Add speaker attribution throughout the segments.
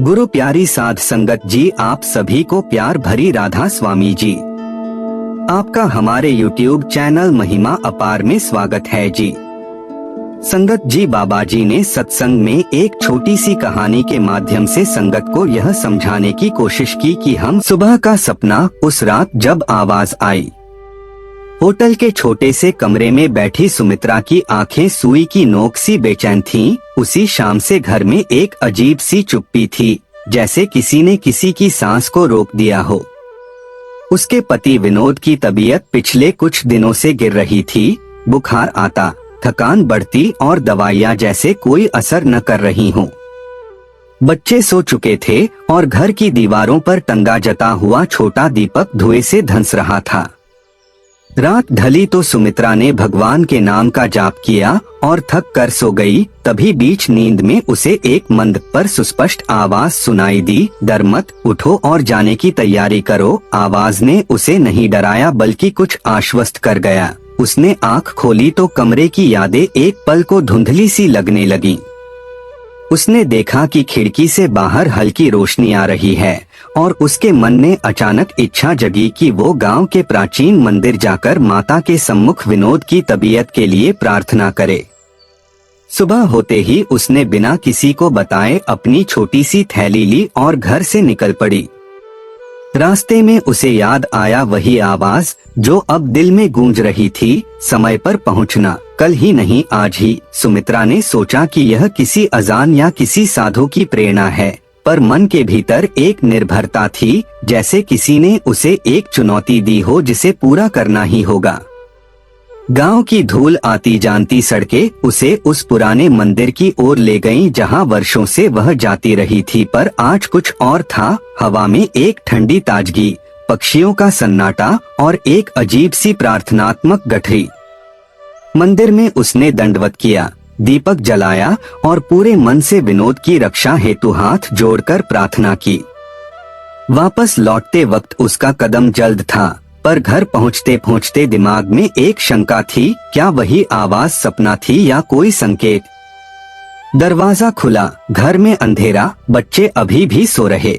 Speaker 1: गुरु प्यारी साध संगत जी, आप सभी को प्यार भरी राधा स्वामी जी। आपका हमारे YouTube चैनल महिमा अपार में स्वागत है जी। संगत जी, बाबा जी ने सत्संग में एक छोटी सी कहानी के माध्यम से संगत को यह समझाने की कोशिश की कि हम सुबह का सपना उस रात जब आवाज आई। होटल के छोटे से कमरे में बैठी सुमित्रा की आंखें सुई की नोक सी बेचैन थीं। उसी शाम से घर में एक अजीब सी चुप्पी थी, जैसे किसी ने किसी की सांस को रोक दिया हो। उसके पति विनोद की तबीयत पिछले कुछ दिनों से गिर रही थी। बुखार आता, थकान बढ़ती और दवाइयाँ जैसे कोई असर न कर रही हों। बच्चे सो चुके थे और घर की दीवारों पर टंगा जता हुआ छोटा दीपक धुएं से धंस रहा था। रात ढली तो सुमित्रा ने भगवान के नाम का जाप किया और थक कर सो गई। तभी बीच नींद में उसे एक मंद पर सुस्पष्ट आवाज सुनाई दी, डर मत, उठो और जाने की तैयारी करो। आवाज ने उसे नहीं डराया बल्कि कुछ आश्वस्त कर गया। उसने आंख खोली तो कमरे की यादें एक पल को धुंधली सी लगने लगी। उसने देखा कि खिड़की से बाहर हल्की रोशनी आ रही है और उसके मन में अचानक इच्छा जगी कि वो गांव के प्राचीन मंदिर जाकर माता के सम्मुख विनोद की तबीयत के लिए प्रार्थना करे। सुबह होते ही उसने बिना किसी को बताए अपनी छोटी सी थैली ली और घर से निकल पड़ी। रास्ते में उसे याद आया वही आवाज जो अब दिल में गूंज रही थी, समय पर पहुंचना, कल ही नहीं आज ही। सुमित्रा ने सोचा कि यह किसी अजान या किसी साधु की प्रेरणा है, पर मन के भीतर एक निर्भरता थी, जैसे किसी ने उसे एक चुनौती दी हो जिसे पूरा करना ही होगा। गांव की धूल आती जानती सड़कें उसे उस पुराने मंदिर की ओर ले गईं जहां वर्षों से वह जाती रही थी, पर आज कुछ और था। हवा में एक ठंडी ताजगी, पक्षियों का सन्नाटा और एक अजीब सी प्रार्थनात्मक गठरी। मंदिर में उसने दंडवत किया, दीपक जलाया और पूरे मन से विनोद की रक्षा हेतु हाथ जोड़कर प्रार्थना की। वापस लौटते वक्त उसका कदम जल्द था, पर घर पहुंचते पहुंचते दिमाग में एक शंका थी, क्या वही आवाज सपना थी या कोई संकेत। दरवाजा खुला, घर में अंधेरा, बच्चे अभी भी सो रहे।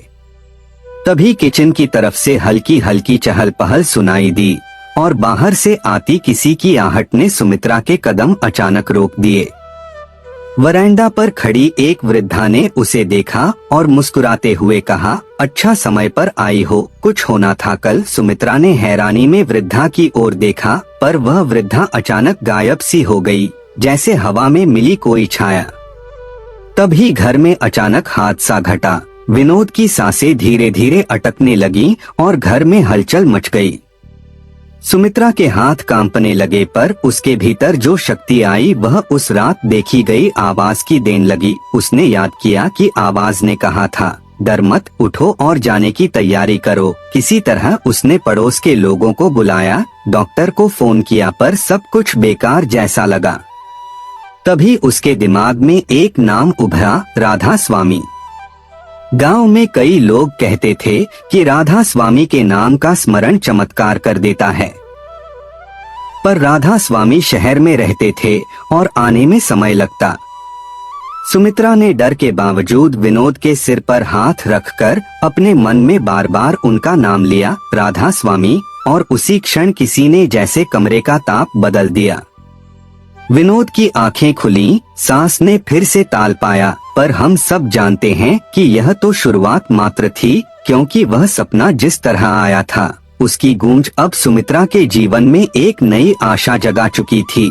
Speaker 1: तभी किचन की तरफ से हल्की हल्की चहल पहल सुनाई दी और बाहर से आती किसी की आहट ने सुमित्रा के कदम अचानक रोक दिए। वरांडा पर खड़ी एक वृद्धा ने उसे देखा और मुस्कुराते हुए कहा, अच्छा समय पर आई हो, कुछ होना था कल। सुमित्रा ने हैरानी में वृद्धा की ओर देखा, पर वह वृद्धा अचानक गायब सी हो गई, जैसे हवा में मिली कोई छाया। तभी घर में अचानक हादसा घटा। विनोद की सांसें धीरे धीरे अटकने लगीं और घर में हलचल मच गई। सुमित्रा के हाथ कांपने लगे, पर उसके भीतर जो शक्ति आई वह उस रात देखी गई आवाज की देन लगी। उसने याद किया कि आवाज ने कहा था, डर मत, उठो और जाने की तैयारी करो। किसी तरह उसने पड़ोस के लोगों को बुलाया, डॉक्टर को फोन किया, पर सब कुछ बेकार जैसा लगा। तभी उसके दिमाग में एक नाम उभरा, राधा स्वामी। गांव में कई लोग कहते थे कि राधा स्वामी के नाम का स्मरण चमत्कार कर देता है, पर राधा स्वामी शहर में रहते थे और आने में समय लगता। सुमित्रा ने डर के बावजूद विनोद के सिर पर हाथ रखकर अपने मन में बार बार उनका नाम लिया, राधा स्वामी, और उसी क्षण किसी ने जैसे कमरे का ताप बदल दिया। विनोद की आंखें खुलीं, सांस ने फिर से ताल पाया, पर हम सब जानते हैं कि यह तो शुरुआत मात्र थी, क्योंकि वह सपना जिस तरह आया था उसकी गूंज अब सुमित्रा के जीवन में एक नई आशा जगा चुकी थी।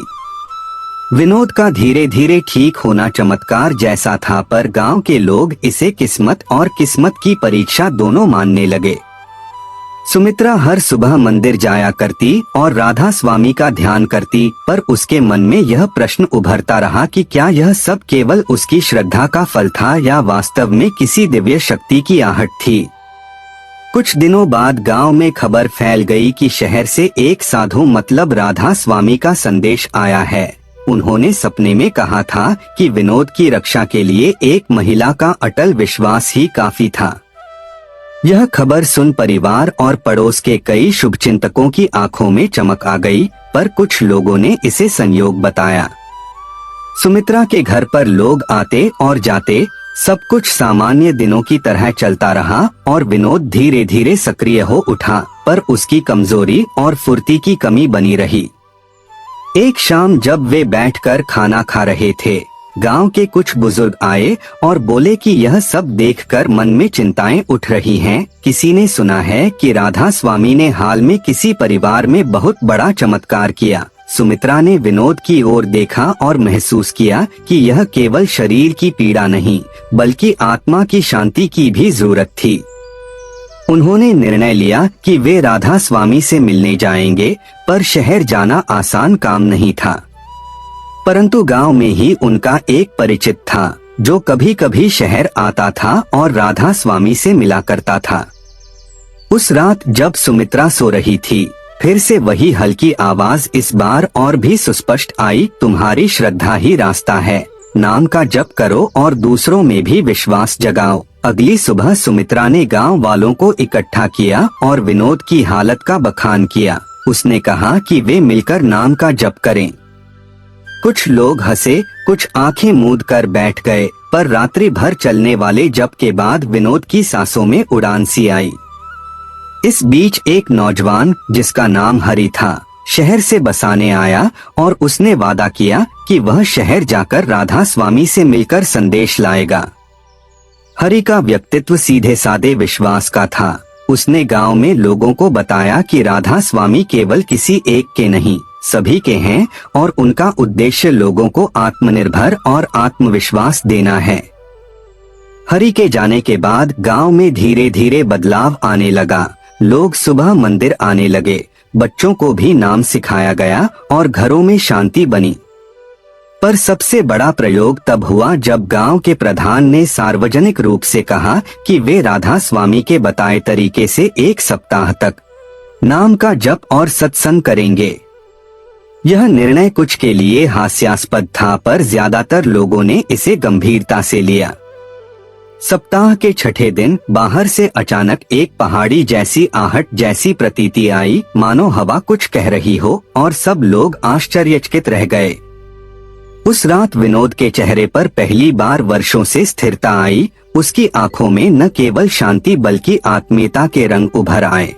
Speaker 1: विनोद का धीरे धीरे ठीक होना चमत्कार जैसा था, पर गांव के लोग इसे किस्मत और किस्मत की परीक्षा दोनों मानने लगे। सुमित्रा हर सुबह मंदिर जाया करती और राधा स्वामी का ध्यान करती, पर उसके मन में यह प्रश्न उभरता रहा कि क्या यह सब केवल उसकी श्रद्धा का फल था या वास्तव में किसी दिव्य शक्ति की आहट थी। कुछ दिनों बाद गांव में खबर फैल गई कि शहर से एक साधु मतलब राधा स्वामी का संदेश आया है। उन्होंने सपने में कहा था कि विनोद की रक्षा के लिए एक महिला का अटल विश्वास ही काफी था। यह खबर सुन परिवार और पड़ोस के कई शुभचिंतकों की आंखों में चमक आ गई, पर कुछ लोगों ने इसे संयोग बताया। सुमित्रा के घर पर लोग आते और जाते, सब कुछ सामान्य दिनों की तरह चलता रहा और विनोद धीरे धीरे सक्रिय हो उठा, पर उसकी कमजोरी और फुर्ती की कमी बनी रही। एक शाम जब वे बैठकर खाना खा रहे थे, गांव के कुछ बुजुर्ग आए और बोले कि यह सब देखकर मन में चिंताएं उठ रही हैं। किसी ने सुना है कि राधा स्वामी ने हाल में किसी परिवार में बहुत बड़ा चमत्कार किया। सुमित्रा ने विनोद की ओर देखा और महसूस किया कि यह केवल शरीर की पीड़ा नहीं, बल्कि आत्मा की शांति की भी जरूरत थी। उन्होंने निर्णय लिया कि वे राधा स्वामी से मिलने जाएंगे, पर शहर जाना आसान काम नहीं था। परंतु गांव में ही उनका एक परिचित था जो कभी कभी शहर आता था और राधा स्वामी से मिला करता था। उस रात जब सुमित्रा सो रही थी, फिर से वही हल्की आवाज इस बार और भी सुस्पष्ट आई, तुम्हारी श्रद्धा ही रास्ता है, नाम का जप करो और दूसरों में भी विश्वास जगाओ। अगली सुबह सुमित्रा ने गांव वालों को इकट्ठा किया और विनोद की हालत का बखान किया। उसने कहा कि वे मिलकर नाम का जप करें। कुछ लोग हंसे, कुछ आंखें मूंद कर बैठ गए, पर रात्रि भर चलने वाले जप के बाद विनोद की सांसों में उड़ान सी आई। इस बीच एक नौजवान जिसका नाम हरि था, शहर से बसाने आया और उसने वादा किया कि वह शहर जाकर राधा स्वामी से मिलकर संदेश लाएगा। हरि का व्यक्तित्व सीधे साधे विश्वास का था। उसने गांव में लोगों को बताया कि राधा स्वामी केवल किसी एक के नहीं, सभी के हैं और उनका उद्देश्य लोगों को आत्मनिर्भर और आत्मविश्वास देना है। हरि के जाने के बाद गांव में धीरे धीरे बदलाव आने लगा। लोग सुबह मंदिर आने लगे, बच्चों को भी नाम सिखाया गया और घरों में शांति बनी। पर सबसे बड़ा प्रयोग तब हुआ जब गांव के प्रधान ने सार्वजनिक रूप से कहा कि वे राधा स्वामी के बताए तरीके से 1 सप्ताह तक नाम का जप और सत्संग करेंगे। यह निर्णय कुछ के लिए हास्यास्पद था, पर ज्यादातर लोगों ने इसे गंभीरता से लिया। सप्ताह के छठे दिन बाहर से अचानक एक पहाड़ी जैसी आहट जैसी प्रतीति आई, मानो हवा कुछ कह रही हो, और सब लोग आश्चर्यचकित रह गए। उस रात विनोद के चेहरे पर पहली बार वर्षों से स्थिरता आई। उसकी आंखों में न केवल शांति बल्कि आत्मीयता के रंग उभर आए।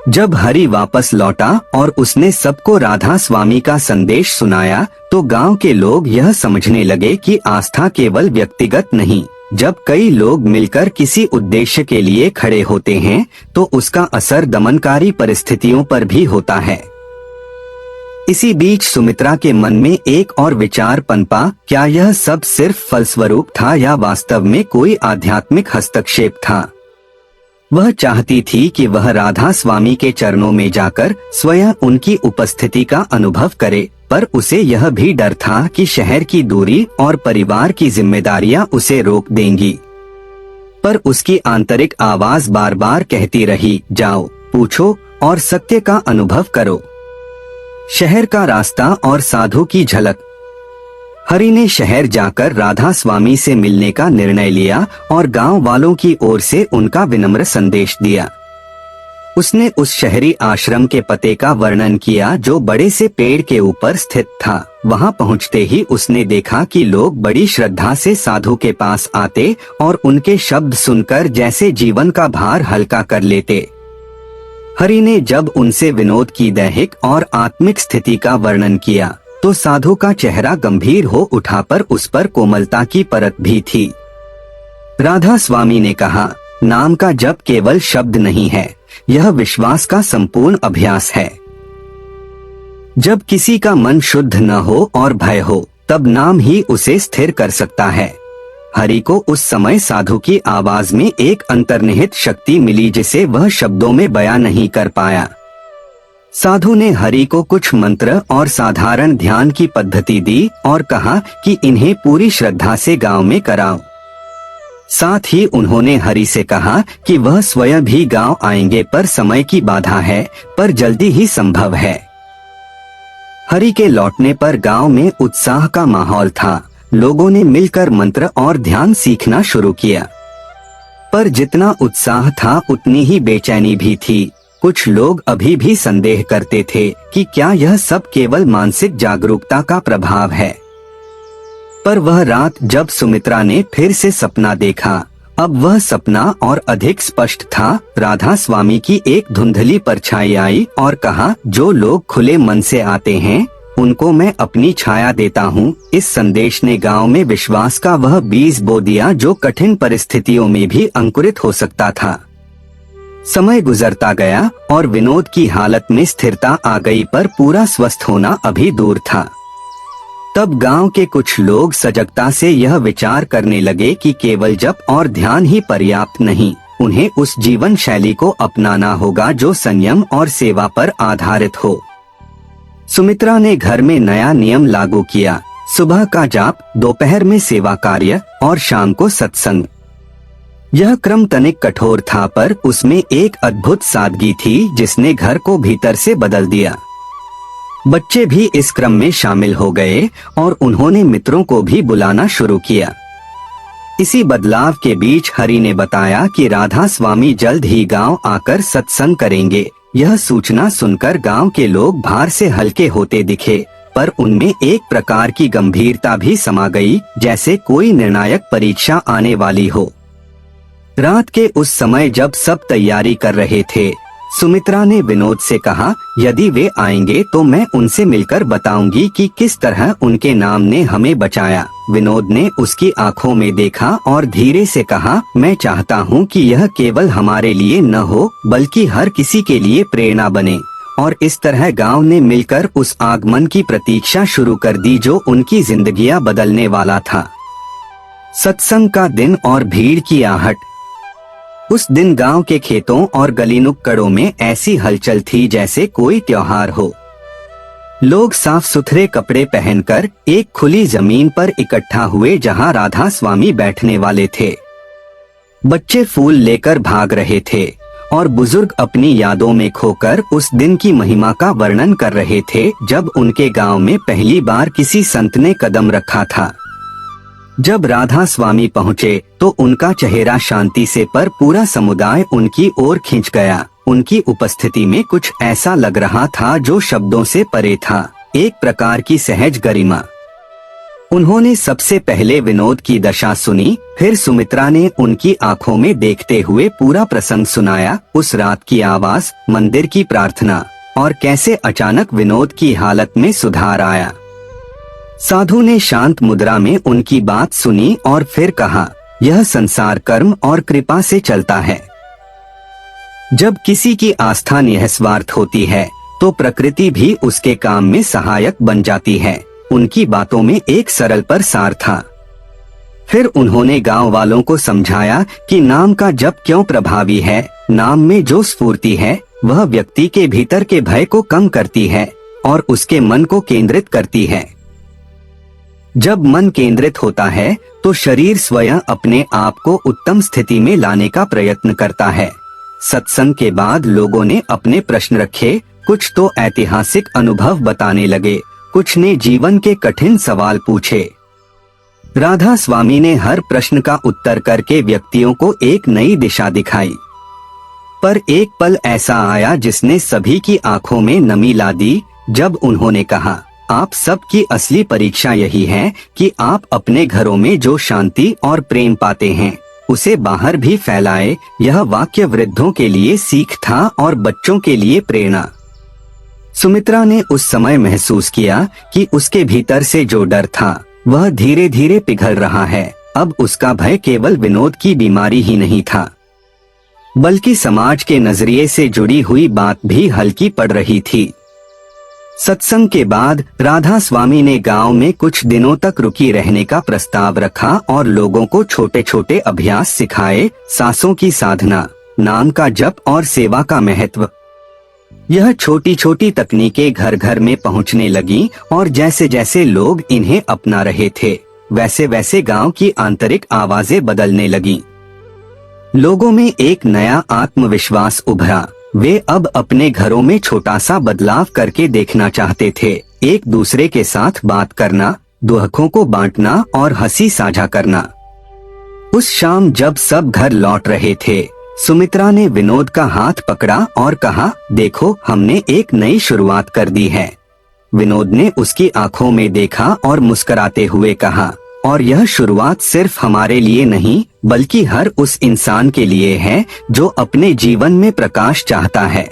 Speaker 1: जब हरि वापस लौटा और उसने सबको राधा स्वामी का संदेश सुनाया, तो गांव के लोग यह समझने लगे कि आस्था केवल व्यक्तिगत नहीं, जब कई लोग मिलकर किसी उद्देश्य के लिए खड़े होते हैं तो उसका असर दमनकारी परिस्थितियों पर भी होता है। इसी बीच सुमित्रा के मन में एक और विचार पनपा, क्या यह सब सिर्फ फलस्वरूप था या वास्तव में कोई आध्यात्मिक हस्तक्षेप था। वह चाहती थी कि वह राधा स्वामी के चरणों में जाकर स्वयं उनकी उपस्थिति का अनुभव करे, पर उसे यह भी डर था कि शहर की दूरी और परिवार की जिम्मेदारियां उसे रोक देंगी। पर उसकी आंतरिक आवाज बार बार कहती रही, जाओ, पूछो और सत्य का अनुभव करो। शहर का रास्ता और साधु की झलक। हरि ने शहर जाकर राधा स्वामी से मिलने का निर्णय लिया और गांव वालों की ओर से उनका विनम्र संदेश दिया। उसने उस शहरी आश्रम के पते का वर्णन किया जो बड़े से पेड़ के ऊपर स्थित था। वहां पहुंचते ही उसने देखा कि लोग बड़ी श्रद्धा से साधु के पास आते और उनके शब्द सुनकर जैसे जीवन का भार हल्का कर लेते। हरि ने जब उनसे विनोद की दैहिक और आत्मिक स्थिति का वर्णन किया तो साधु का चेहरा गंभीर हो उठा, पर उस पर कोमलता की परत भी थी। राधा स्वामी ने कहा, नाम का जप केवल शब्द नहीं है, यह विश्वास का संपूर्ण अभ्यास है। जब किसी का मन शुद्ध न हो और भय हो, तब नाम ही उसे स्थिर कर सकता है। हरि को उस समय साधु की आवाज में एक अंतर्निहित शक्ति मिली जिसे वह शब्दों में बयां नहीं कर पाया। साधु ने हरि को कुछ मंत्र और साधारण ध्यान की पद्धति दी और कहा कि इन्हें पूरी श्रद्धा से गांव में कराओ। साथ ही उन्होंने हरि से कहा कि वह स्वयं भी गांव आएंगे, पर समय की बाधा है, पर जल्दी ही संभव है। हरि के लौटने पर गांव में उत्साह का माहौल था। लोगों ने मिलकर मंत्र और ध्यान सीखना शुरू किया, पर जितना उत्साह था उतनी ही बेचैनी भी थी। कुछ लोग अभी भी संदेह करते थे कि क्या यह सब केवल मानसिक जागरूकता का प्रभाव है। पर वह रात जब सुमित्रा ने फिर से सपना देखा, अब वह सपना और अधिक स्पष्ट था। राधा स्वामी की एक धुंधली परछाई आई और कहा, जो लोग खुले मन से आते हैं उनको मैं अपनी छाया देता हूँ। इस संदेश ने गांव में विश्वास का वह बीज बो दिया जो कठिन परिस्थितियों में भी अंकुरित हो सकता था। समय गुजरता गया और विनोद की हालत में स्थिरता आ गई, पर पूरा स्वस्थ होना अभी दूर था। तब गांव के कुछ लोग सजगता से यह विचार करने लगे कि केवल जप और ध्यान ही पर्याप्त नहीं, उन्हें उस जीवन शैली को अपनाना होगा जो संयम और सेवा पर आधारित हो। सुमित्रा ने घर में नया नियम लागू किया, सुबह का जाप, दोपहर में सेवा कार्य और शाम को सत्संग। यह क्रम तनिक कठोर था, पर उसमें एक अद्भुत सादगी थी जिसने घर को भीतर से बदल दिया। बच्चे भी इस क्रम में शामिल हो गए और उन्होंने मित्रों को भी बुलाना शुरू किया। इसी बदलाव के बीच हरि ने बताया कि राधा स्वामी जल्द ही गांव आकर सत्संग करेंगे। यह सूचना सुनकर गांव के लोग भार से हल्के होते दिखे, पर उनमें एक प्रकार की गंभीरता भी समा गई, जैसे कोई निर्णायक परीक्षा आने वाली हो। रात के उस समय जब सब तैयारी कर रहे थे, सुमित्रा ने विनोद से कहा, यदि वे आएंगे तो मैं उनसे मिलकर बताऊंगी कि किस तरह उनके नाम ने हमें बचाया। विनोद ने उसकी आंखों में देखा और धीरे से कहा, मैं चाहता हूं कि यह केवल हमारे लिए न हो बल्कि हर किसी के लिए प्रेरणा बने। और इस तरह गांव ने मिलकर उस आगमन की प्रतीक्षा शुरू कर दी जो उनकी जिंदगियां बदलने वाला था। सत्संग का दिन और भीड़ की आहट। उस दिन गांव के खेतों और गली नुक्कड़ों में ऐसी हलचल थी जैसे कोई त्योहार हो। लोग साफ सुथरे कपड़े पहनकर एक खुली जमीन पर इकट्ठा हुए जहां राधा स्वामी बैठने वाले थे। बच्चे फूल लेकर भाग रहे थे और बुजुर्ग अपनी यादों में खोकर उस दिन की महिमा का वर्णन कर रहे थे जब उनके गांव में पहली बार किसी संत ने कदम रखा था। जब राधा स्वामी पहुँचे तो उनका चेहरा शांति से पर पूरा समुदाय उनकी ओर खिंच गया। उनकी उपस्थिति में कुछ ऐसा लग रहा था जो शब्दों से परे था, एक प्रकार की सहज गरिमा। उन्होंने सबसे पहले विनोद की दशा सुनी, फिर सुमित्रा ने उनकी आंखों में देखते हुए पूरा प्रसंग सुनाया, उस रात की आवाज, मंदिर की प्रार्थना और कैसे अचानक विनोद की हालत में सुधार आया। साधु ने शांत मुद्रा में उनकी बात सुनी और फिर कहा, यह संसार कर्म और कृपा से चलता है। जब किसी की आस्था निस्वार्थ होती है तो प्रकृति भी उसके काम में सहायक बन जाती है। उनकी बातों में एक सरल पर सार था। फिर उन्होंने गांव वालों को समझाया कि नाम का जप क्यों प्रभावी है। नाम में जो स्फूर्ति है वह व्यक्ति के भीतर के भय को कम करती है और उसके मन को केंद्रित करती है। जब मन केंद्रित होता है तो शरीर स्वयं अपने आप को उत्तम स्थिति में लाने का प्रयत्न करता है। सत्संग के बाद लोगों ने अपने प्रश्न रखे, कुछ तो ऐतिहासिक अनुभव बताने लगे, कुछ ने जीवन के कठिन सवाल पूछे। राधा स्वामी ने हर प्रश्न का उत्तर करके व्यक्तियों को एक नई दिशा दिखाई। पर एक पल ऐसा आया जिसने सभी की आंखों में नमी ला दी, जब उन्होंने कहा, आप सबकी असली परीक्षा यही है कि आप अपने घरों में जो शांति और प्रेम पाते हैं उसे बाहर भी फैलाए। यह वाक्य वृद्धों के लिए सीख था और बच्चों के लिए प्रेरणा। सुमित्रा ने उस समय महसूस किया कि उसके भीतर से जो डर था वह धीरे धीरे पिघल रहा है। अब उसका भय केवल विनोद की बीमारी ही नहीं था, बल्कि समाज के नजरिए से जुड़ी हुई बात भी हल्की पड़ रही थी। सत्संग के बाद राधा स्वामी ने गांव में कुछ दिनों तक रुकी रहने का प्रस्ताव रखा और लोगों को छोटे छोटे अभ्यास सिखाए, सांसों की साधना, नाम का जप और सेवा का महत्व। यह छोटी छोटी तकनीकें घर घर में पहुंचने लगी और जैसे जैसे लोग इन्हें अपना रहे थे वैसे वैसे गांव की आंतरिक आवाजें बदलने लगी। लोगों में एक नया आत्मविश्वास उभरा। वे अब अपने घरों में छोटा सा बदलाव करके देखना चाहते थे, एक दूसरे के साथ बात करना, दुखों को बांटना और हंसी साझा करना। उस शाम जब सब घर लौट रहे थे, सुमित्रा ने विनोद का हाथ पकड़ा और कहा, देखो हमने एक नई शुरुआत कर दी है। विनोद ने उसकी आंखों में देखा और मुस्कुराते हुए कहा, और यह शुरुआत सिर्फ हमारे लिए नहीं बल्कि हर उस इंसान के लिए है जो अपने जीवन में प्रकाश चाहता है।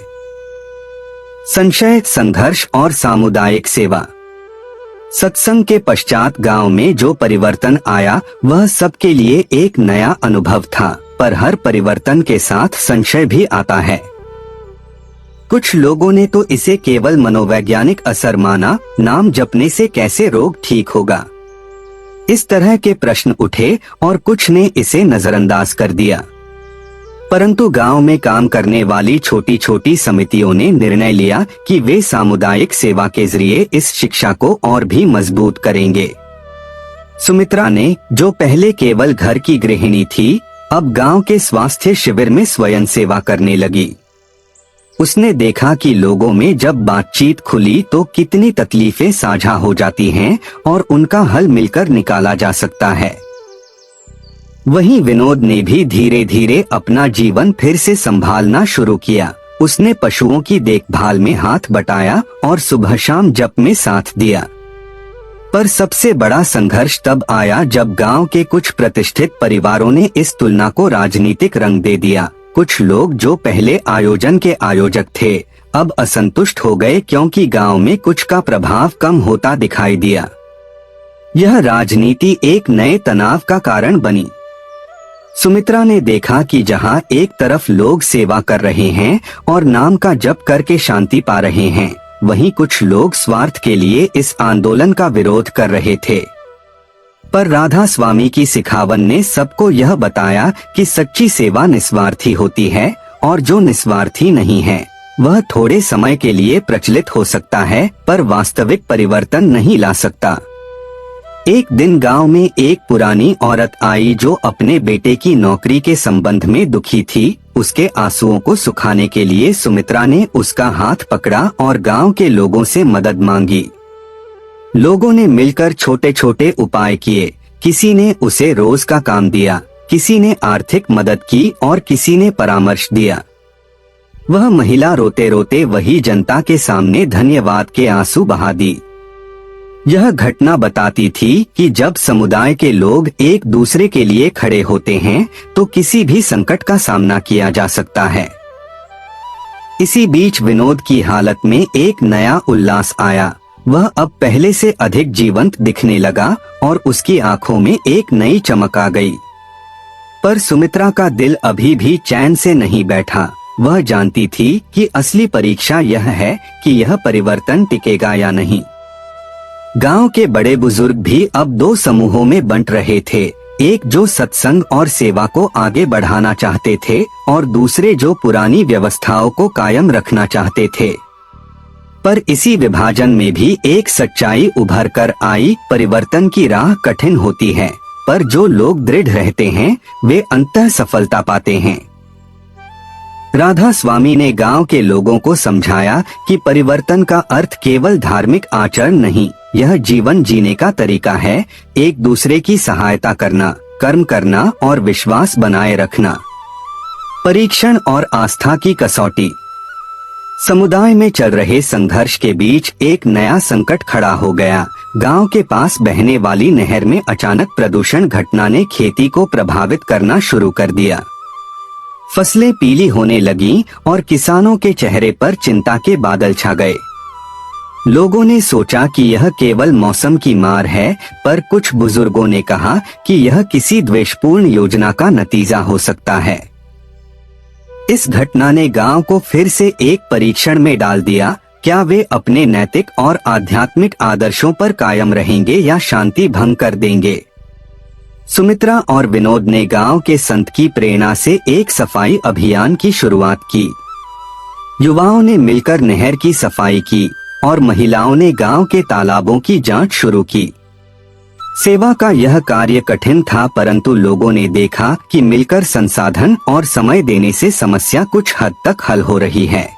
Speaker 1: संशय, संघर्ष और सामुदायिक सेवा। सत्संग के पश्चात गांव में जो परिवर्तन आया वह सबके लिए एक नया अनुभव था, पर हर परिवर्तन के साथ संशय भी आता है। कुछ लोगों ने तो इसे केवल मनोवैज्ञानिक असर माना, नाम जपने से कैसे रोग ठीक होगा, इस तरह के प्रश्न उठे और कुछ ने इसे नजरअंदाज कर दिया। परंतु गांव में काम करने वाली छोटी छोटी समितियों ने निर्णय लिया कि वे सामुदायिक सेवा के जरिए इस शिक्षा को और भी मजबूत करेंगे। सुमित्रा ने, जो पहले केवल घर की गृहिणी थी, अब गांव के स्वास्थ्य शिविर में स्वयं सेवा करने लगी। उसने देखा कि लोगों में जब बातचीत खुली तो कितनी तकलीफें साझा हो जाती हैं और उनका हल मिलकर निकाला जा सकता है। वहीं विनोद ने भी धीरे धीरे अपना जीवन फिर से संभालना शुरू किया। उसने पशुओं की देखभाल में हाथ बटाया और सुबह शाम जप में साथ दिया। पर सबसे बड़ा संघर्ष तब आया जब गांव के कुछ प्रतिष्ठित परिवारों ने इस तुलना को राजनीतिक रंग दे दिया। कुछ लोग जो पहले आयोजन के आयोजक थे अब असंतुष्ट हो गए क्योंकि गांव में कुछ का प्रभाव कम होता दिखाई दिया। यह राजनीति एक नए तनाव का कारण बनी। सुमित्रा ने देखा कि जहां एक तरफ लोग सेवा कर रहे हैं और नाम का जप करके शांति पा रहे हैं, वहीं कुछ लोग स्वार्थ के लिए इस आंदोलन का विरोध कर रहे थे। पर राधा स्वामी की सिखावन ने सबको यह बताया कि सच्ची सेवा निस्वार्थी होती है और जो निस्वार्थी नहीं है वह थोड़े समय के लिए प्रचलित हो सकता है पर वास्तविक परिवर्तन नहीं ला सकता। एक दिन गांव में एक पुरानी औरत आई जो अपने बेटे की नौकरी के संबंध में दुखी थी। उसके आंसुओं को सुखाने के लिए सुमित्रा ने उसका हाथ पकड़ा और गांव के लोगों से मदद मांगी। लोगों ने मिलकर छोटे छोटे उपाय किए। किसी ने उसे रोज का काम दिया, किसी ने आर्थिक मदद की और किसी ने परामर्श दिया। वह महिला रोते रोते वही जनता के सामने धन्यवाद के आंसू बहा दी। यह घटना बताती थी कि जब समुदाय के लोग एक दूसरे के लिए खड़े होते हैं तो किसी भी संकट का सामना किया जा सकता है। इसी बीच विनोद की हालत में एक नया उल्लास आया। वह अब पहले से अधिक जीवंत दिखने लगा और उसकी आंखों में एक नई चमक आ गई। पर सुमित्रा का दिल अभी भी चैन से नहीं बैठा। वह जानती थी कि असली परीक्षा यह है कि यह परिवर्तन टिकेगा या नहीं। गांव के बड़े बुजुर्ग भी अब दो समूहों में बंट रहे थे, एक जो सत्संग और सेवा को आगे बढ़ाना चाहते थे और दूसरे जो पुरानी व्यवस्थाओं को कायम रखना चाहते थे। पर इसी विभाजन में भी एक सच्चाई उभर कर आई, परिवर्तन की राह कठिन होती है पर जो लोग दृढ़ रहते हैं वे अंततः सफलता पाते हैं। राधा स्वामी ने गांव के लोगों को समझाया कि परिवर्तन का अर्थ केवल धार्मिक आचरण नहीं, यह जीवन जीने का तरीका है। एक दूसरे की सहायता करना, कर्म करना और विश्वास बनाए रखना। परीक्षण और आस्था की कसौटी। समुदाय में चल रहे संघर्ष के बीच एक नया संकट खड़ा हो गया। गांव के पास बहने वाली नहर में अचानक प्रदूषण घटना ने खेती को प्रभावित करना शुरू कर दिया। फसलें पीली होने लगीं और किसानों के चेहरे पर चिंता के बादल छा गए। लोगों ने सोचा कि यह केवल मौसम की मार है, पर कुछ बुजुर्गों ने कहा कि यह किसी द्वेषपूर्ण योजना का नतीजा हो सकता है। इस घटना ने गांव को फिर से एक परीक्षण में डाल दिया। क्या वे अपने नैतिक और आध्यात्मिक आदर्शों पर कायम रहेंगे या शांति भंग कर देंगे? सुमित्रा और विनोद ने गांव के संत की प्रेरणा से एक सफाई अभियान की शुरुआत की। युवाओं ने मिलकर नहर की सफाई की और महिलाओं ने गांव के तालाबों की जांच शुरू की। सेवा का यह कार्य कठिन था, परंतु लोगों ने देखा कि मिलकर संसाधन और समय देने से समस्या कुछ हद तक हल हो रही है।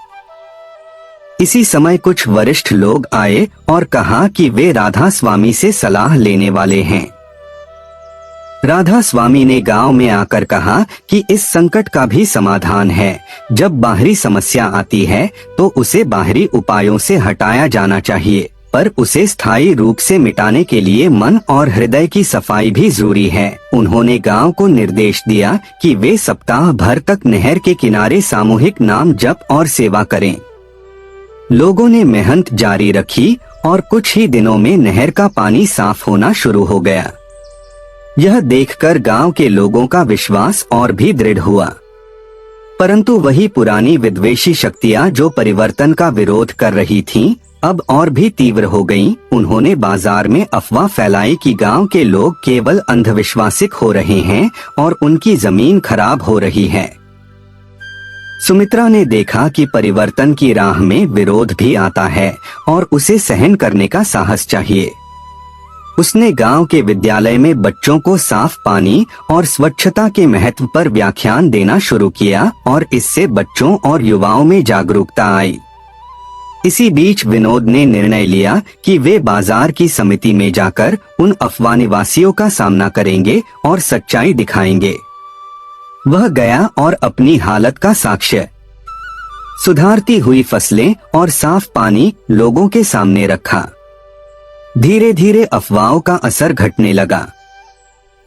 Speaker 1: इसी समय कुछ वरिष्ठ लोग आए और कहा कि वे राधा स्वामी से सलाह लेने वाले हैं। राधा स्वामी ने गांव में आकर कहा कि इस संकट का भी समाधान है। जब बाहरी समस्या आती है तो उसे बाहरी उपायों से हटाया जाना चाहिए, पर उसे स्थायी रूप से मिटाने के लिए मन और हृदय की सफाई भी जरूरी है। उन्होंने गांव को निर्देश दिया कि वे सप्ताह भर तक नहर के किनारे सामूहिक नाम जप और सेवा करें। लोगों ने मेहनत जारी रखी और कुछ ही दिनों में नहर का पानी साफ होना शुरू हो गया। यह देखकर गांव के लोगों का विश्वास और भी दृढ़ हुआ। परंतु वही पुरानी विद्वेषी शक्तियां जो परिवर्तन का विरोध कर रही थीं, अब और भी तीव्र हो गईं। उन्होंने बाजार में अफवाह फैलाई कि गांव के लोग केवल अंधविश्वासिक हो रहे हैं और उनकी जमीन खराब हो रही है। सुमित्रा ने देखा कि परिवर्तन की राह में विरोध भी आता है और उसे सहन करने का साहस चाहिए। उसने गांव के विद्यालय में बच्चों को साफ पानी और स्वच्छता के महत्व पर व्याख्यान देना शुरू किया और इससे बच्चों और युवाओं में जागरूकता आई। इसी बीच विनोद ने निर्णय लिया कि वे बाजार की समिति में जाकर उन अफवाह निवासियों का सामना करेंगे और सच्चाई दिखाएंगे। वह गया और अपनी हालत का साक्ष्य, सुधारती हुई फसलें और साफ पानी लोगों के सामने रखा। धीरे धीरे अफवाहों का असर घटने लगा।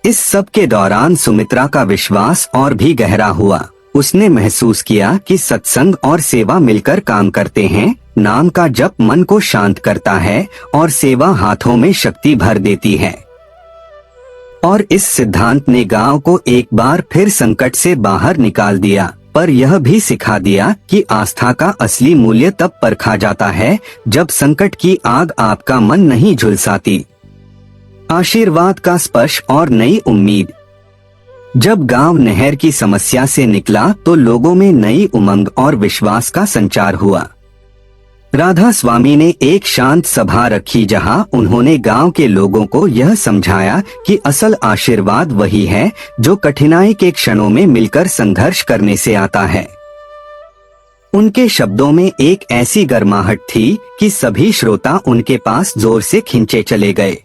Speaker 1: इस सब के दौरान सुमित्रा का विश्वास और भी गहरा हुआ। उसने महसूस किया कि सत्संग और सेवा मिलकर काम करते हैं। नाम का जप मन को शांत करता है और सेवा हाथों में शक्ति भर देती है। और इस सिद्धांत ने गांव को एक बार फिर संकट से बाहर निकाल दिया, पर यह भी सिखा दिया कि आस्था का असली मूल्य तब परखा जाता है जब संकट की आग आपका मन नहीं झुलसाती। आशीर्वाद का स्पर्श और नई उम्मीद। जब गांव नहर की समस्या से निकला तो लोगों में नई उमंग और विश्वास का संचार हुआ। राधा स्वामी ने एक शांत सभा रखी जहां उन्होंने गांव के लोगों को यह समझाया कि असल आशीर्वाद वही है जो कठिनाई के क्षणों में मिलकर संघर्ष करने से आता है। उनके शब्दों में एक ऐसी गर्माहट थी कि सभी श्रोता उनके पास जोर से खींचे चले गए।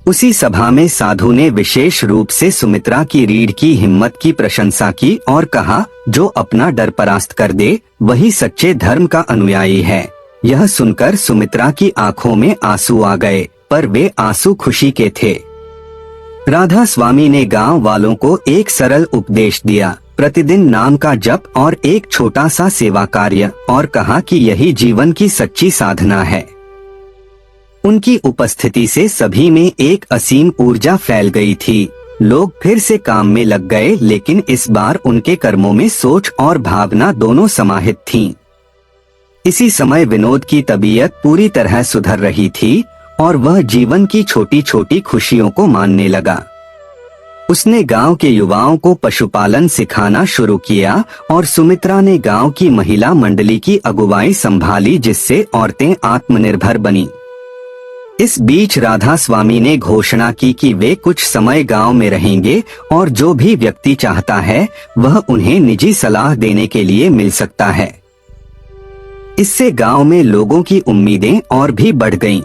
Speaker 1: उसी सभा में साधु ने विशेष रूप से सुमित्रा की रीढ़ की हिम्मत की प्रशंसा की और कहा, जो अपना डर परास्त कर दे वही सच्चे धर्म का अनुयायी है। यह सुनकर सुमित्रा की आंखों में आंसू आ गए, पर वे आंसू खुशी के थे। राधा स्वामी ने गांव वालों को एक सरल उपदेश दिया, प्रतिदिन नाम का जप और एक छोटा सा सेवा कार्य, और कहा कि यही जीवन की सच्ची साधना है। उनकी उपस्थिति से सभी में एक असीम ऊर्जा फैल गई थी। लोग फिर से काम में लग गए, लेकिन इस बार उनके कर्मों में सोच और भावना दोनों समाहित थीं। इसी समय विनोद की तबीयत पूरी तरह सुधर रही थी और वह जीवन की छोटी छोटी खुशियों को मानने लगा। उसने गांव के युवाओं को पशुपालन सिखाना शुरू किया और सुमित्रा ने गांव की महिला मंडली की अगुवाई संभाली, जिससे औरतें आत्मनिर्भर बनी। इस बीच राधा स्वामी ने घोषणा की कि वे कुछ समय गांव में रहेंगे और जो भी व्यक्ति चाहता है वह उन्हें निजी सलाह देने के लिए मिल सकता है। इससे गांव में लोगों की उम्मीदें और भी बढ़ गईं।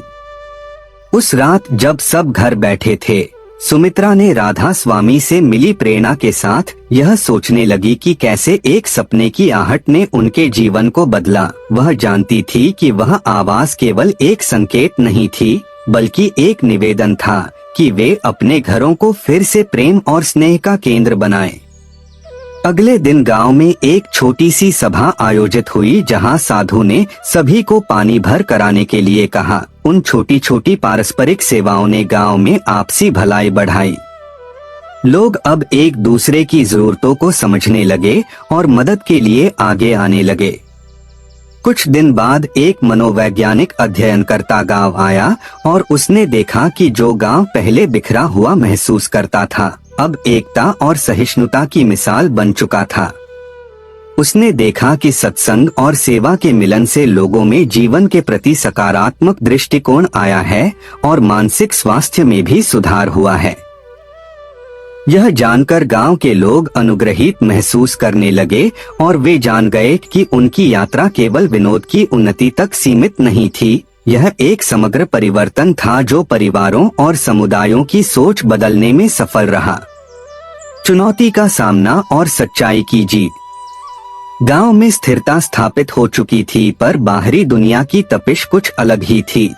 Speaker 1: उस रात जब सब घर बैठे थे, सुमित्रा ने राधा स्वामी से मिली प्रेरणा के साथ यह सोचने लगी कि कैसे एक सपने की आहट ने उनके जीवन को बदला। वह जानती थी कि वह आवाज केवल एक संकेत नहीं थी, बल्कि एक निवेदन था कि वे अपने घरों को फिर से प्रेम और स्नेह का केंद्र बनाएं। अगले दिन गांव में एक छोटी सी सभा आयोजित हुई जहां साधु ने सभी को पानी भर कराने के लिए कहा। उन छोटी छोटी पारस्परिक सेवाओं ने गांव में आपसी भलाई बढ़ाई। लोग अब एक दूसरे की जरूरतों को समझने लगे और मदद के लिए आगे आने लगे। कुछ दिन बाद एक मनोवैज्ञानिक अध्ययनकर्ता गांव आया और उसने देखा कि जो गांव पहले बिखरा हुआ महसूस करता था, अब एकता और सहिष्णुता की मिसाल बन चुका था। उसने देखा कि सत्संग और सेवा के मिलन से लोगों में जीवन के प्रति सकारात्मक दृष्टिकोण आया है और मानसिक स्वास्थ्य में भी सुधार हुआ है। यह जानकर गांव के लोग अनुग्रहित महसूस करने लगे और वे जान गए कि उनकी यात्रा केवल विनोद की उन्नति तक सीमित नहीं थी। यह एक समग्र परिवर्तन था जो परिवारों और समुदायों की सोच बदलने में सफल रहा। चुनौती का सामना और सच्चाई की जीत। गांव में स्थिरता स्थापित हो चुकी थी, पर बाहरी दुनिया की तपिश कुछ अलग ही थी।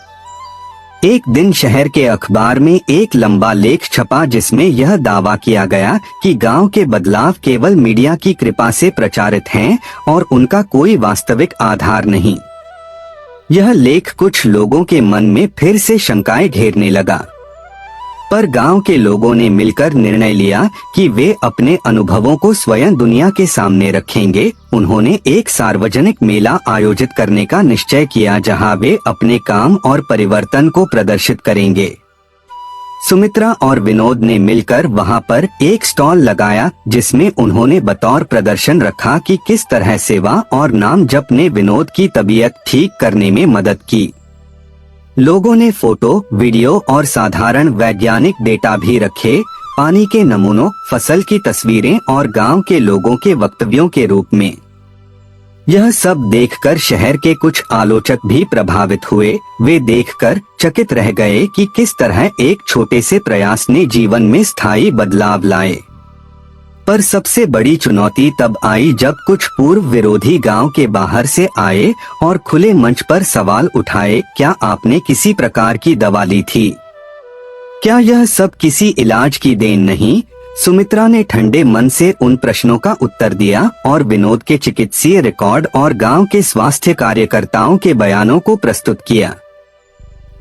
Speaker 1: एक दिन शहर के अखबार में एक लंबा लेख छपा जिसमें यह दावा किया गया कि गांव के बदलाव केवल मीडिया की कृपा से प्रचारित हैं और उनका कोई वास्तविक आधार नहीं। यह लेख कुछ लोगों के मन में फिर से शंकाएं घेरने लगा, पर गांव के लोगों ने मिलकर निर्णय लिया कि वे अपने अनुभवों को स्वयं दुनिया के सामने रखेंगे। उन्होंने एक सार्वजनिक मेला आयोजित करने का निश्चय किया जहां वे अपने काम और परिवर्तन को प्रदर्शित करेंगे। सुमित्रा और विनोद ने मिलकर वहां पर एक स्टॉल लगाया जिसमें उन्होंने बतौर प्रदर्शन रखा कि किस तरह सेवा और नाम जप ने विनोद की तबीयत ठीक करने में मदद की। लोगों ने फोटो, वीडियो और साधारण वैज्ञानिक डेटा भी रखे, पानी के नमूनों, फसल की तस्वीरें और गांव के लोगों के वक्तव्यों के रूप में। यह सब देखकर शहर के कुछ आलोचक भी प्रभावित हुए। वे देखकर चकित रह गए कि किस तरह एक छोटे से प्रयास ने जीवन में स्थायी बदलाव लाए। पर सबसे बड़ी चुनौती तब आई जब कुछ पूर्व विरोधी गांव के बाहर से आए और खुले मंच पर सवाल उठाए, क्या आपने किसी प्रकार की दवा ली थी? क्या यह सब किसी इलाज की देन नहीं? सुमित्रा ने ठंडे मन से उन प्रश्नों का उत्तर दिया और विनोद के चिकित्सीय रिकॉर्ड और गांव के स्वास्थ्य कार्यकर्ताओं के बयानों को प्रस्तुत किया।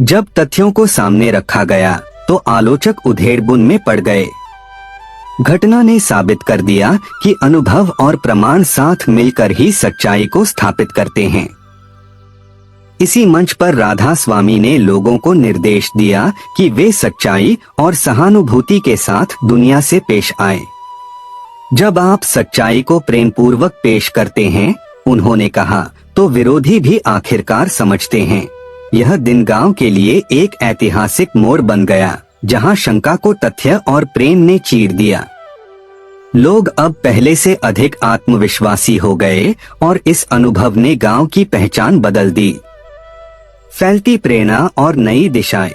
Speaker 1: जब तथ्यों को सामने रखा गया तो आलोचक उधेड़बुन में पड़ गए। घटना ने साबित कर दिया कि अनुभव और प्रमाण साथ मिलकर ही सच्चाई को स्थापित करते हैं। इसी मंच पर राधा स्वामी ने लोगों को निर्देश दिया कि वे सच्चाई और सहानुभूति के साथ दुनिया से पेश आए। जब आप सच्चाई को प्रेम पूर्वक पेश करते हैं, उन्होंने कहा, तो विरोधी भी आखिरकार समझते हैं। यह दिन गांव के लिए एक ऐतिहासिक मोड़ बन गया जहां शंका को तथ्य और प्रेम ने चीर दिया। लोग अब पहले से अधिक आत्मविश्वासी हो गए और इस अनुभव ने गांव की पहचान बदल दी। फैलती प्रेरणा और नई दिशाएं।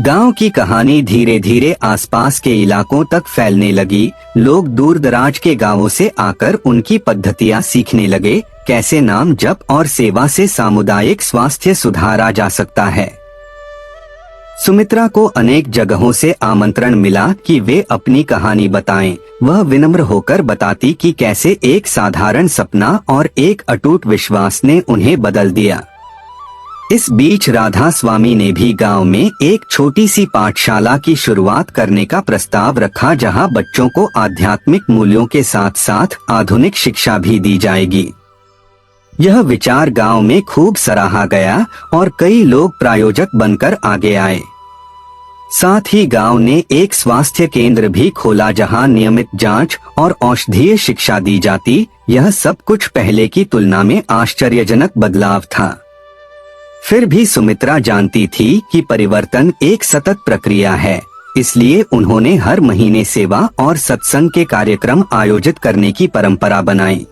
Speaker 1: गांव की कहानी धीरे धीरे आसपास के इलाकों तक फैलने लगी। लोग दूर दराज के गांवों से आकर उनकी पद्धतियां सीखने लगे, कैसे नाम जप और सेवा से सामुदायिक स्वास्थ्य सुधारा जा सकता है। सुमित्रा को अनेक जगहों से आमंत्रण मिला कि वे अपनी कहानी बताएं। वह विनम्र होकर बताती कि कैसे एक साधारण सपना और एक अटूट विश्वास ने उन्हें बदल दिया। इस बीच राधा स्वामी ने भी गांव में एक छोटी सी पाठशाला की शुरुआत करने का प्रस्ताव रखा जहां बच्चों को आध्यात्मिक मूल्यों के साथ साथ आधुनिक शिक्षा भी दी जाएगी। यह विचार गांव में खूब सराहा गया और कई लोग प्रायोजक बनकर आगे आए। साथ ही गांव ने एक स्वास्थ्य केंद्र भी खोला जहां नियमित जांच और औषधीय शिक्षा दी जाती। यह सब कुछ पहले की तुलना में आश्चर्यजनक बदलाव था। फिर भी सुमित्रा जानती थी कि परिवर्तन एक सतत प्रक्रिया है, इसलिए उन्होंने हर महीने सेवा और सत्संग के कार्यक्रम आयोजित करने की परंपरा बनाई।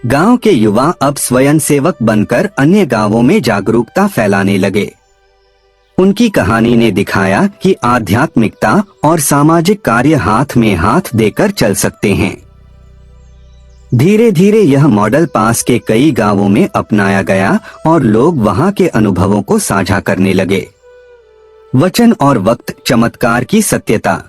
Speaker 1: गांव के युवा अब स्वयंसेवक बनकर अन्य गांवों में जागरूकता फैलाने लगे। उनकी कहानी ने दिखाया कि आध्यात्मिकता और सामाजिक कार्य हाथ में हाथ देकर चल सकते हैं। धीरे धीरे यह मॉडल पास के कई गांवों में अपनाया गया और लोग वहां के अनुभवों को साझा करने लगे। वचन और वक्त, चमत्कार की सत्यता।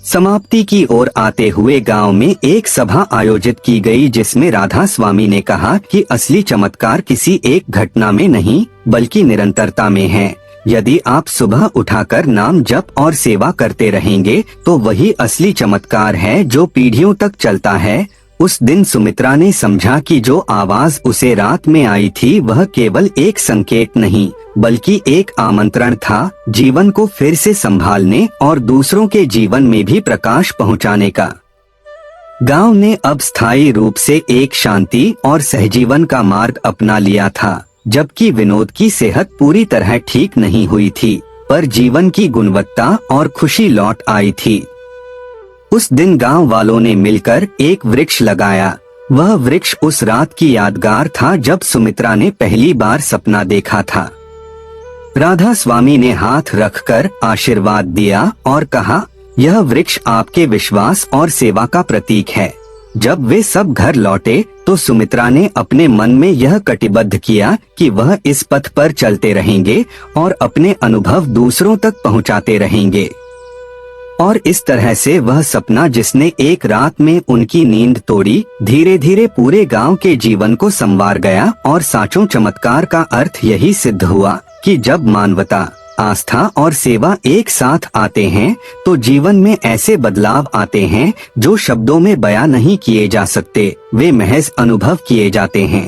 Speaker 1: समाप्ति की ओर आते हुए गांव में एक सभा आयोजित की गई जिसमें राधा स्वामी ने कहा कि असली चमत्कार किसी एक घटना में नहीं बल्कि निरंतरता में है। यदि आप सुबह उठाकर नाम जप और सेवा करते रहेंगे तो वही असली चमत्कार है जो पीढ़ियों तक चलता है। उस दिन सुमित्रा ने समझा कि जो आवाज उसे रात में आई थी वह केवल एक संकेत नहीं बल्कि एक आमंत्रण था, जीवन को फिर से संभालने और दूसरों के जीवन में भी प्रकाश पहुंचाने का। गांव ने अब स्थायी रूप से एक शांति और सहजीवन का मार्ग अपना लिया था। जबकि विनोद की सेहत पूरी तरह ठीक नहीं हुई थी, पर जीवन की गुणवत्ता और खुशी लौट आई थी। उस दिन गांव वालों ने मिलकर एक वृक्ष लगाया। वह वृक्ष उस रात की यादगार था जब सुमित्रा ने पहली बार सपना देखा था। राधा स्वामी ने हाथ रखकर आशीर्वाद दिया और कहा, यह वृक्ष आपके विश्वास और सेवा का प्रतीक है। जब वे सब घर लौटे तो सुमित्रा ने अपने मन में यह कटिबद्ध किया कि वह इस पथ पर चलते रहेंगे और अपने अनुभव दूसरों तक पहुंचाते रहेंगे। और इस तरह से वह सपना जिसने एक रात में उनकी नींद तोड़ी, धीरे धीरे पूरे गांव के जीवन को संवार गया। और साचों चमत्कार का अर्थ यही सिद्ध हुआ कि जब मानवता, आस्था और सेवा एक साथ आते हैं तो जीवन में ऐसे बदलाव आते हैं जो शब्दों में बयां नहीं किए जा सकते, वे महज अनुभव किए जाते हैं।